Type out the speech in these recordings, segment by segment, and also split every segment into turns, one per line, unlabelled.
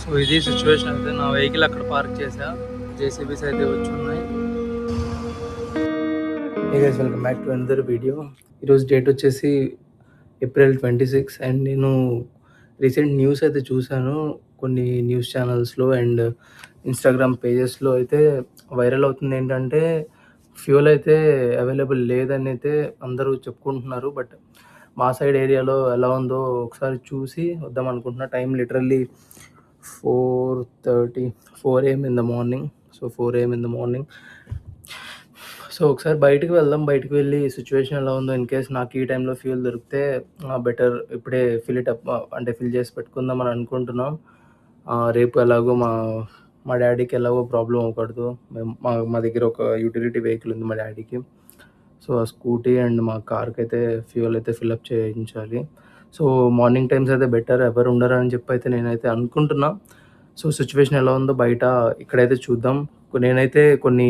So ఇది situation అయితే నా వెహికల్ అక్కడ పార్క్ చేసా, జేసీబీస్ అయితే వచ్చి ఉన్నాయి. Welcome back to another video. ఈరోజు డేట్ వచ్చేసి April 26 అండ్ నేను రీసెంట్ న్యూస్ అయితే చూశాను కొన్ని న్యూస్ ఛానల్స్లో అండ్ ఇన్స్టాగ్రామ్ పేజెస్లో అయితే వైరల్ అవుతుంది ఏంటంటే ఫ్యూయల్ అయితే అవైలబుల్ లేదని అయితే అందరూ చెప్పుకుంటున్నారు. బట్ మా సైడ్ ఏరియాలో ఎలా ఉందో ఒకసారి చూసి వద్దాం అనుకుంటున్నా. Time literally 4 AM in the morning. So 4 AM in the morning. So ఒకసారి బయటికి వెళ్దాం. బయటికి వెళ్ళి సిచ్యువేషన్ ఎలా ఉందో ఇన్ కేస్ నాకు ఈ టైంలో ఫ్యూయల్ దొరికితే బెటర్ ఇప్పుడే ఫిల్ చేసి పెట్టుకుందాం అని అనుకుంటున్నాం. రేపు ఎలాగో మా డాడీకి ఎలాగో ప్రాబ్లం అవ్వకూడదు. మా దగ్గర ఒక యూటిలిటీ వెహికల్ ఉంది మా డాడీకి. సో ఆ స్కూటీ అండ్ మా కార్కి అయితే ఫ్యూయల్ అయితే ఫిల్అప్ చేయించాలి. సో మార్నింగ్ టైమ్స్ అయితే బెటర్, ఎవరు ఉండరు అని చెప్పి అయితే నేనైతే అనుకుంటున్నా. సో సిచ్యువేషన్ ఎలా ఉందో బయట ఇక్కడైతే చూద్దాం. నేనైతే కొన్ని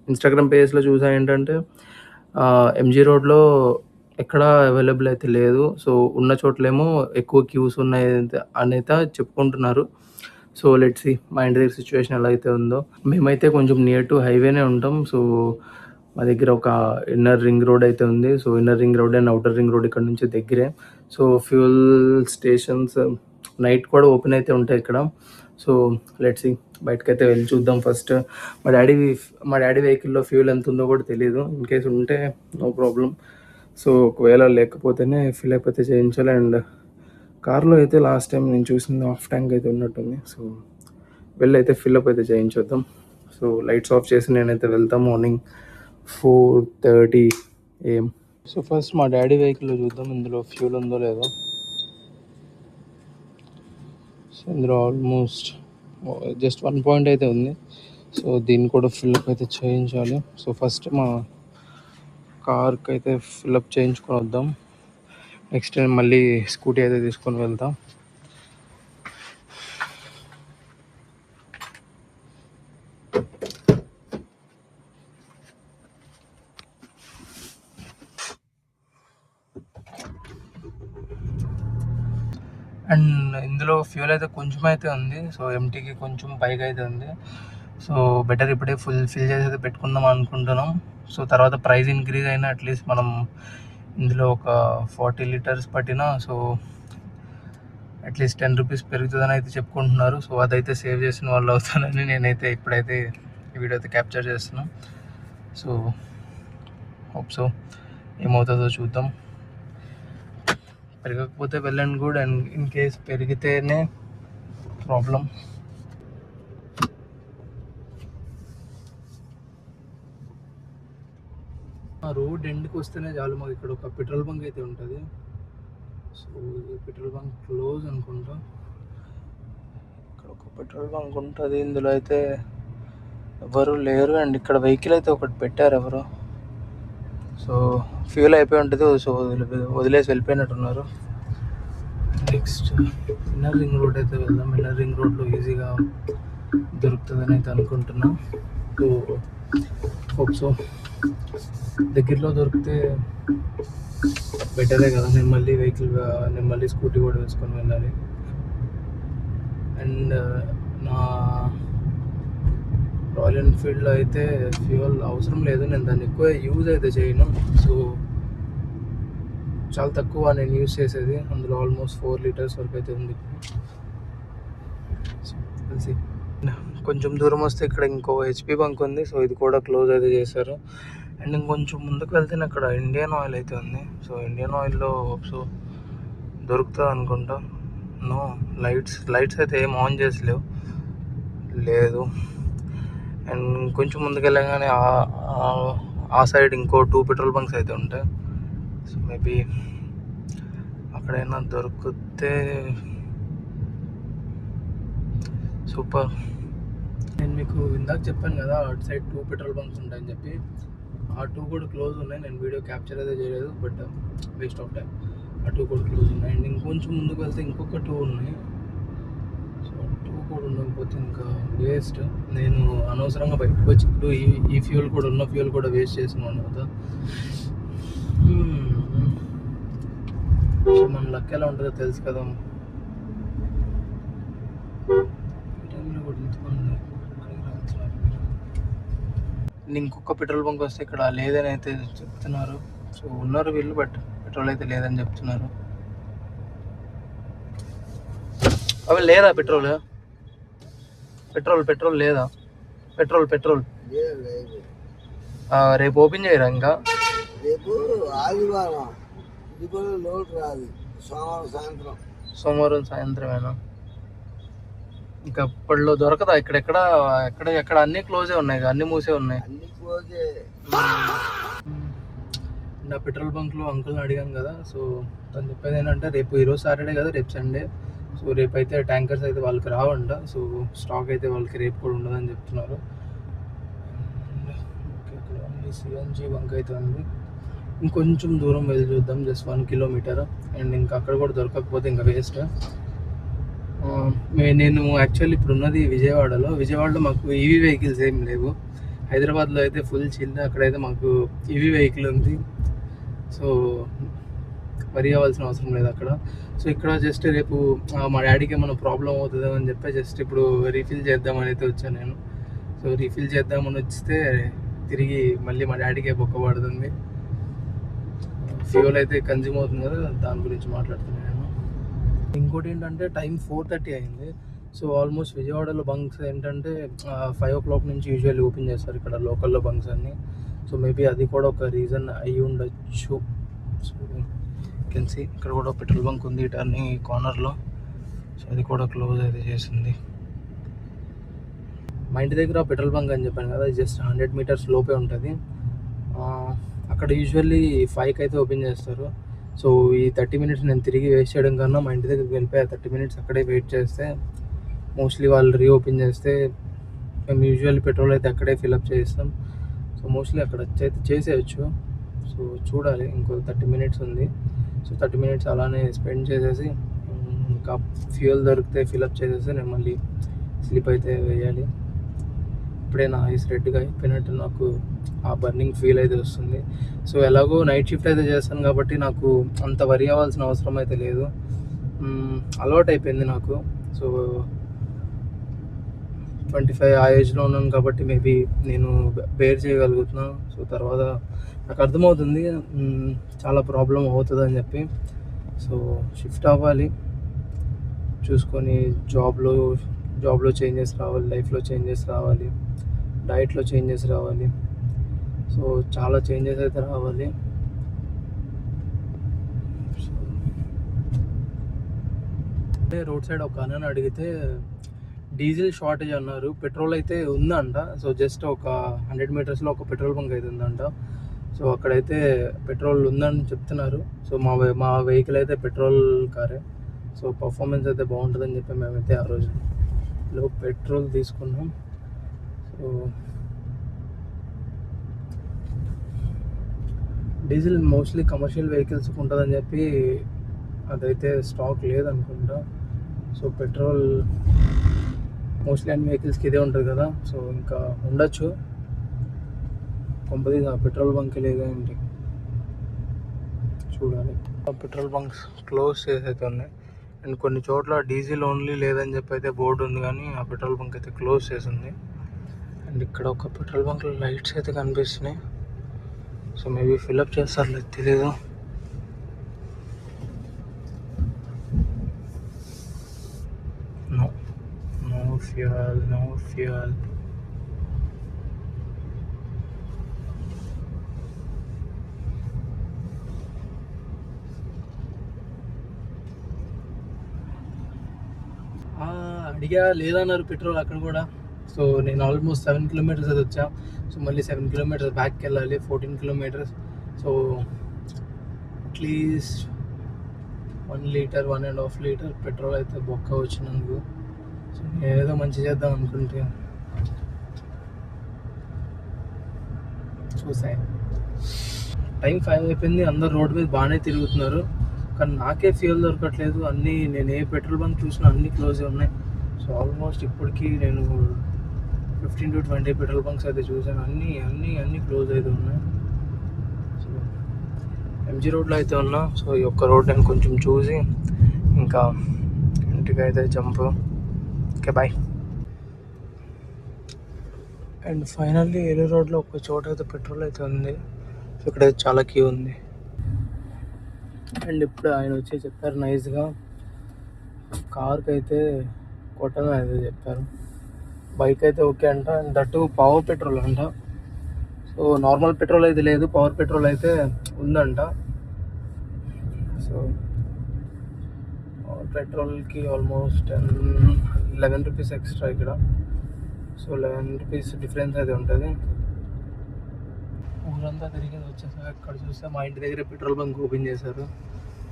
ఇన్స్టాగ్రామ్ పేజెస్లో చూసా ఏంటంటే ఎంజీ రోడ్లో ఎక్కడ అవైలబుల్ అయితే లేదు. సో ఉన్న చోట్లేమో ఎక్కువ క్యూస్ ఉన్నాయి అని అయితే చెప్పుకుంటున్నారు. సో లెట్స్ సీ మా ఇంటి దగ్గర సిచ్యువేషన్ ఎలా అయితే ఉందో. మేమైతే కొంచెం నియర్ టు హైవేనే ఉంటాం. సో మా దగ్గర ఒక ఇన్నర్ రింగ్ రోడ్ అయితే ఉంది. So inner ring road and outer ring road ఇక్కడ నుంచి దగ్గరే. సో ఫ్యూయల్ స్టేషన్స్ నైట్ కూడా ఓపెన్ అయితే ఉంటాయి ఇక్కడ. సో లెట్స్ సీ బయటకైతే వెళ్ళి చూద్దాం ఫస్ట్. మా డాడీ వెహికల్లో ఫ్యూయల్ ఎంత ఉందో కూడా తెలియదు. ఇన్ కేస్ ఉంటే నో ప్రాబ్లం. సో ఒకవేళ లేకపోతేనే ఫిల్ అప్ అయితే చేయించాలి. అండ్ కార్లో అయితే లాస్ట్ టైం నేను చూసింది హాఫ్ ట్యాంక్ అయితే ఉన్నట్టుంది. సో వెళ్ళి అయితే ఫిల్అప్ అయితే చేయించొద్దాం. సో లైట్స్ ఆఫ్ చేసి నేనైతే వెళ్తాం మార్నింగ్ 4:30 AM. సో ఫస్ట్ మా డాడీ వెహికల్లో చూద్దాం ఇందులో ఫ్యూల్ ఉందో లేదో. సో ఇందులో ఆల్మోస్ట్ జస్ట్ 1 పాయింట్ అయితే ఉంది. సో దీన్ని కూడా ఫిల్అప్ అయితే చేయించాలి. సో ఫస్ట్ మా కార్కి అయితే ఫిల్అప్ చేయించుకొని వద్దాం. నెక్స్ట్ టైం మళ్ళీ స్కూటీ అయితే తీసుకొని వెళ్తాం. అండ్ ఇందులో ఫ్యూల్ అయితే కొంచెం అయితే ఉంది. సో ఎంటీకి కొంచెం పైగా అయితే ఉంది. సో బెటర్ ఇప్పుడే ఫిల్ చేసి అయితే పెట్టుకుందాం అనుకుంటున్నాం. సో తర్వాత ప్రైస్ ఇంక్రీజ్ అయినా అట్లీస్ట్ మనం ఇందులో ఒక 40 లీటర్స్ పట్టినా సో అట్లీస్ట్ 10 రూపీస్ పెరుగుతుందని అయితే చెప్పుకుంటున్నారు. సో అదైతే సేవ్ చేసిన వాళ్ళు అవుతానని నేనైతే ఇప్పుడైతే ఈ వీడియో అయితే క్యాప్చర్ చేస్తున్నాం. సో హోప్ సో ఏమవుతుందో చూద్దాం. పెరగకపోతే well and good. And in case పెరిగితేనే ప్రాబ్లం. ఆ రోడ్ ఎండ్కి వస్తేనే చాలు. మాకు ఇక్కడ ఒక పెట్రోల్ బంక్ అయితే ఉంటుంది. సో పెట్రోల్ బంక్ క్లోజ్ అనుకుంటా. ఇక్కడ ఒక పెట్రోల్ బంక్ ఉంటుంది. ఇందులో అయితే ఎవరు లేరు. అండ్ ఇక్కడ వెహికల్ అయితే ఒకటి పెట్టారు ఎవరు. సో ఫ్యూల్ అయిపోయి ఉంటుంది. సో వదిలేసి వెళ్ళిపోయినట్టున్నారు. నెక్స్ట్ ఇన్నర్ రింగ్ రోడ్ అయితే వెళ్దాం. ఇన్నర్ రింగ్ రోడ్లో ఈజీగా దొరుకుతుందని అయితే అనుకుంటున్నాం. సో హోప్ సో దగ్గరలో దొరికితే బెటరే కదా. నేను మళ్ళీ స్కూటీ కూడా వేసుకొని వెళ్ళాలి. అండ్ నా రాయల్ ఎన్ఫీల్డ్లో అయితే ఫ్యూయల్ అవసరం లేదు. నేను దాన్ని ఎక్కువ యూజ్ అయితే చేయను. సో చాలా తక్కువ నేను యూజ్ చేసేది. అందులో ఆల్మోస్ట్ 4 లీటర్స్ వరకు అయితే ఉంది. తెలిసి కొంచెం దూరం వస్తే ఇక్కడ ఇంకో HP బంక్ ఉంది. సో ఇది కూడా క్లోజ్ అయితే చేశారు. అండ్ ఇంకొంచెం ముందుకు వెళ్తే అక్కడ ఇండియన్ ఆయిల్ అయితే ఉంది. సో ఇండియన్ ఆయిల్లో సో దొరుకుతుంది అనుకుంటా. నో లైట్స్ అయితే ఏం ఆన్ చేసలేవు లేదు. అండ్ కొంచెం ముందుకు వెళ్ళగానే ఆ సైడ్ ఇంకో 2 పెట్రోల్ బంక్స్ అయితే ఉంటాయి. సో మేబీ అక్కడైనా దొరికితే సూపర్. నేను మీకు ఇందాక చెప్పాను కదా అటు సైడ్ 2 పెట్రోల్ బంక్స్ ఉంటాయని చెప్పి. ఆ 2 కూడా క్లోజ్ ఉన్నాయి. నేను వీడియో క్యాప్చర్ అయితే చేయలేదు, బట్ వేస్ట్ ఆఫ్ టైం. ఆ 2 కూడా క్లోజ్ ఉన్నాయి. అండ్ ఇంకొంచెం ముందుకు వెళ్తే ఇంకొక 2 ఉన్నాయి. సో 2 కూడా ఉండకపోతే ఇంకా వేస్ట్. నేను అనవసరంగా బయటకు వచ్చి ఇప్పుడు ఈ ఫ్యూల్ కూడా ఉన్న ఫ్యూల్ కూడా వేస్ట్ చేసినాను కదా. సో మన లక్ ఎలా ఉంటుందో తెలుసు కదా. ఇంకొక పెట్రోల్ బంక్ వస్తే ఇక్కడ లేదని అయితే చెప్తున్నారు. సో ఉన్నారు వీళ్ళు, బట్ పెట్రోల్ అయితే లేదని చెప్తున్నారు. అవి లేదా పెట్రోల్ లేదా? పెట్రోల్ రేపు ఓపెన్ చేయరా? ఇంకా
రేపు ఆదివారం, ఇది కూడా లోటు రాదు. సోమవారం
సాయంత్రమేనా? ఇంకా ఇప్పట్లో దొరకదా? ఎక్కడ అన్ని క్లోజే ఉన్నాయి, అన్ని మూసే ఉన్నాయి. నా పెట్రోల్ బంక్లో అంకుల్ని అడిగాను కదా, సో తను చెప్పేది ఏంటంటే రేపు ఈరోజు సాటర్డే కదా, రేపు సండే, సో రేపు అయితే ట్యాంకర్స్ అయితే వాళ్ళకి రావంట. సో స్టాక్ అయితే వాళ్ళకి రేపు కూడా ఉండదని చెప్తున్నారు. సిఎన్జి బంక్ అయితే ఉంది. ఇంకొంచెం దూరం వెళ్ళి చూద్దాం, జస్ట్ 1 కిలోమీటర్. అండ్ ఇంకా అక్కడ కూడా దొరకకపోతే ఇంకా వేస్ట్. నేను యాక్చువల్లీ ఇప్పుడు ఉన్నది విజయవాడలో మాకు ఈవీ వెహికల్స్ ఏం లేవు. హైదరాబాద్లో అయితే ఫుల్ చిల్, అక్కడైతే మాకు ఈవీ వెహికల్ ఉంది. సో వరి అవ్వాల్సిన అవసరం లేదు అక్కడ. సో ఇక్కడ జస్ట్ రేపు మా డాడీకి ఏమైనా ప్రాబ్లం అవుతుందో అని చెప్పి జస్ట్ ఇప్పుడు రీఫిల్ చేద్దామని అయితే వచ్చాను నేను. సో రీఫిల్ చేద్దామని వస్తే తిరిగి మళ్ళీ మా డాడీకే బొక్క పడుతుంది. ఫ్యూల్ అయితే కన్జ్యూమ్ అవుతుంది కదా, దాని గురించి మాట్లాడుతున్నాను నేను. ఇంకోటి ఏంటంటే టైం 4:30 అయింది. సో ఆల్మోస్ట్ విజయవాడలో బంక్స్ ఏంటంటే 5 o'clock నుంచి యూజువల్లీ ఓపెన్ చేస్తారు ఇక్కడ లోకల్లో బంక్స్ అన్నీ. సో మేబీ అది కూడా ఒక రీజన్ అయ్యి ఉండొచ్చు. సో కెన్ సీ ఇక్కడ కూడా పెట్రోల్ బంక్ ఉంది టర్నింగ్ ఈ కార్నర్లో. సో అది కూడా క్లోజ్ అయితే చేసింది. మా ఇంటి దగ్గర పెట్రోల్ బంక్ అని చెప్పాను కదా, జస్ట్ 100 meters లోపే ఉంటుంది. అక్కడ యూజువల్లీ 5కి అయితే ఓపెన్ చేస్తారు. సో ఈ 30 minutes నేను తిరిగి వేస్ట్ చేయడం కన్నా మా ఇంటి దగ్గరికి వెళ్ళిపోయి 30 minutes అక్కడే వెయిట్ చేస్తే మోస్ట్లీ వాళ్ళు రీఓపెన్ చేస్తే మేము యూజువల్లీ పెట్రోల్ అయితే అక్కడే ఫిల్అప్ చేస్తాం. సో మోస్ట్లీ అక్కడ అయితే చేసేయచ్చు. సో చూడాలి, ఇంకో 30 minutes ఉంది. సో 30 minutes అలానే స్పెండ్ చేసేసి ఇంకా ఫ్యూయల్ దొరికితే ఫిల్అప్ చేసేసి నేను మళ్ళీ స్లిప్ అయితే వేయాలి. ఇప్పుడే నా ఐస్ రెడ్గా అయిపోయినట్టు నాకు ఆ బర్నింగ్ ఫీల్ అయితే వస్తుంది. సో ఎలాగో నైట్ షిఫ్ట్ అయితే చేస్తాను కాబట్టి నాకు అంత వరి అవ్వాల్సిన అవసరం అయితే లేదు, అలవాటు అయిపోయింది నాకు. సో 25 ఆ ఏజ్లో ఉన్నాను కాబట్టి మేబీ నేను బేర్ చేయగలుగుతున్నాను. సో తర్వాత నాకు అర్థమవుతుంది చాలా ప్రాబ్లం అవుతుంది అని చెప్పి. సో షిఫ్ట్ అవ్వాలి, చూసుకొని జాబ్లో చేంజెస్ రావాలి, లైఫ్లో చేంజెస్ రావాలి, డైట్లో చేంజెస్ రావాలి. సో చాలా చేంజెస్ అయితే రావాలి. అంటే రోడ్ సైడ్ ఒక అన్నని అడిగితే డీజిల్ షార్టేజ్ అన్నారు, పెట్రోల్ అయితే ఉందంట. సో జస్ట్ ఒక 100 metersలో ఒక పెట్రోల్ బంక్ అయితే ఉందంట. సో అక్కడైతే పెట్రోల్ ఉందని చెప్తున్నారు. సో మా వెహికల్ అయితే పెట్రోల్ కారే. సో పర్ఫార్మెన్స్ అయితే బాగుంటుందని చెప్పి మేమైతే ఆ రోజులో పెట్రోల్ తీసుకున్నాం. సో డీజిల్ మోస్ట్లీ కమర్షియల్ వెహికల్స్కి ఉంటుందని చెప్పి అదైతే స్టాక్ లేదనుకుంటా. సో పెట్రోల్ మోస్ట్లీ అన్ని వెహికల్స్కి ఇదే ఉంటుంది కదా, సో ఇంకా ఉండొచ్చు. కొంపది ఆ పెట్రోల్ బంక్ లేదేంటి చూడాలి. పెట్రోల్ బంక్స్ క్లోజ్ చేసైతే ఉన్నాయి. అండ్ కొన్ని చోట్ల డీజిల్ ఓన్లీ లేదని చెప్పి అయితే బోర్డు ఉంది, కానీ ఆ పెట్రోల్ బంక్ అయితే క్లోజ్ చేసింది. అండ్ ఇక్కడ ఒక పెట్రోల్ బంక్లో లైట్స్ అయితే కనిపిస్తున్నాయి. సో మేబీ ఫిల్అప్ చేస్తారు, తెలీదు. No fuel. అడిగా లేదన్నారు పెట్రోల్ అక్కడ కూడా. సో నేను ఆల్మోస్ట్ 7 kilometers అయితే వచ్చా. సో మళ్ళీ 7 kilometers బ్యాక్కి వెళ్ళాలి, 14 kilometers. So at least 1 liter 1.5 liter petrol అయితే బొక్క వచ్చినందుకు. సో నేను ఏదో మంచి చేద్దాం అనుకుంటే చూసాను టైం 5 అయిపోయింది. అందరు రోడ్ మీద బాగానే తిరుగుతున్నారు, కానీ నాకే ఫ్యూయల్ దొరకట్లేదు. అన్నీ నేను ఏ పెట్రోల్ బంక్ చూసినా అన్నీ క్లోజ్ ఉన్నాయి. సో ఆల్మోస్ట్ ఇప్పటికీ నేను 15 to 20 పెట్రోల్ బంక్స్ అయితే చూసాను, అన్నీ క్లోజ్ అయితే ఉన్నాయి. సో ఎంజీ రోడ్లో అయితే ఉన్నా. సో ఈ ఒక్క రోడ్ నేను కొంచెం చూసి ఇంకా ఇంటికి అయితే jump. Okay bye. And finally Eluru రోడ్లో ఒక చోట అయితే పెట్రోల్ అయితే ఉంది. సో ఇక్కడ చాలా క్యూ ఉంది. అండ్ ఇప్పుడు ఆయన వచ్చి చెప్పారు నైస్గా కార్కి అయితే కొట్టను అయితే చెప్పారు. బైక్ అయితే ఓకే అంట. అండ్ దట్టు పవర్ పెట్రోల్ అంట. సో నార్మల్ పెట్రోల్ అయితే లేదు, పవర్ పెట్రోల్ అయితే ఉందంట. సో పెట్రోల్కి ఆల్మోస్ట్ 11 రూపీస్ ఎక్స్ట్రా ఇక్కడ. సో 11 రూపీస్ డిఫరెన్స్ అయితే ఉంటుంది. ఊరంతా తిరిగి వచ్చేసాక అక్కడ చూస్తే మా ఇంటి దగ్గర పెట్రోల్ బంక్ ఓపెన్ చేశారు.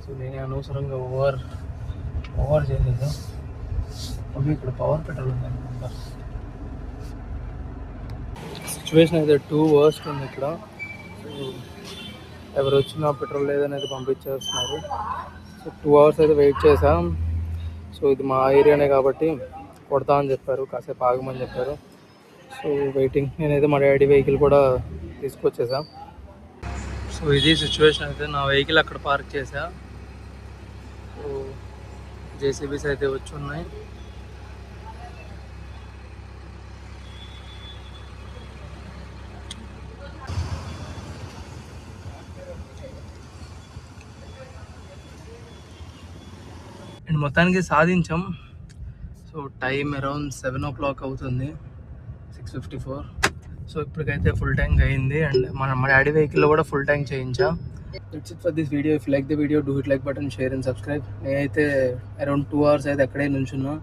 సో నేనే అనవసరంగా ఓవర్ చేసేదా. ఓకే, ఇక్కడ పవర్ పెట్రోల్ ఉంది అనుకుంటా. సిచ్యువేషన్ అయితే 2 వర్స్ట్ ఉంది ఇక్కడ. సో ఎవరు వచ్చినా పెట్రోల్ లేదనేది పంపించేస్తున్నారు. సో 2 అవర్స్ అయితే వెయిట్ చేసాం. సో ఇది మా ఏరియానే కాబట్టి కొడతా అని చెప్పారు, కాసేపు ఆగమని చెప్పారు. So waiting. నేనైతే మా డాడీ వెహికల్ కూడా తీసుకొచ్చేసా. సో ఇది సిచ్యువేషన్ అయితే. నా వెహికల్ అక్కడ పార్క్ చేసా. సో జేసీబీస్ అయితే వచ్చి ఉన్నాయి. అండ్ మొత్తానికి సాధించాం. సో టైం అరౌండ్ 7 o'clock అవుతుంది, 6:54. సో ఇప్పటికైతే ఫుల్ ట్యాంక్ అయింది. అండ్ మా డాడీ వెహికల్లో కూడా ఫుల్ ట్యాంక్ చేయించా. That's it for this video. If like the video do hit like button, share and subscribe. నేనైతే అరౌండ్ 2 hours అయితే అక్కడే నుంచున్నా.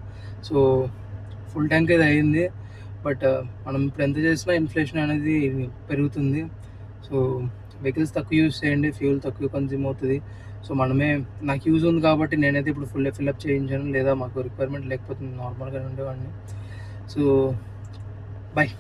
సో ఫుల్ ట్యాంక్ అయితే అయింది. బట్ మనం ఇప్పుడు ఎంత చేసినా ఇన్ఫ్లేషన్ అనేది పెరుగుతుంది. సో వెహికల్స్ తక్కువ యూజ్ చేయండి, ఫ్యూల్ తక్కువ కన్జ్యూమ్ అవుతుంది. సో మనమే, నాకు యూజ్ ఉంది కాబట్టి నేనైతే ఇప్పుడు ఫిల్అప్ చేయించాను. లేదా మాకు రిక్వైర్మెంట్ లేకపోతే నార్మల్గా ఉండేవాడిని. So bye.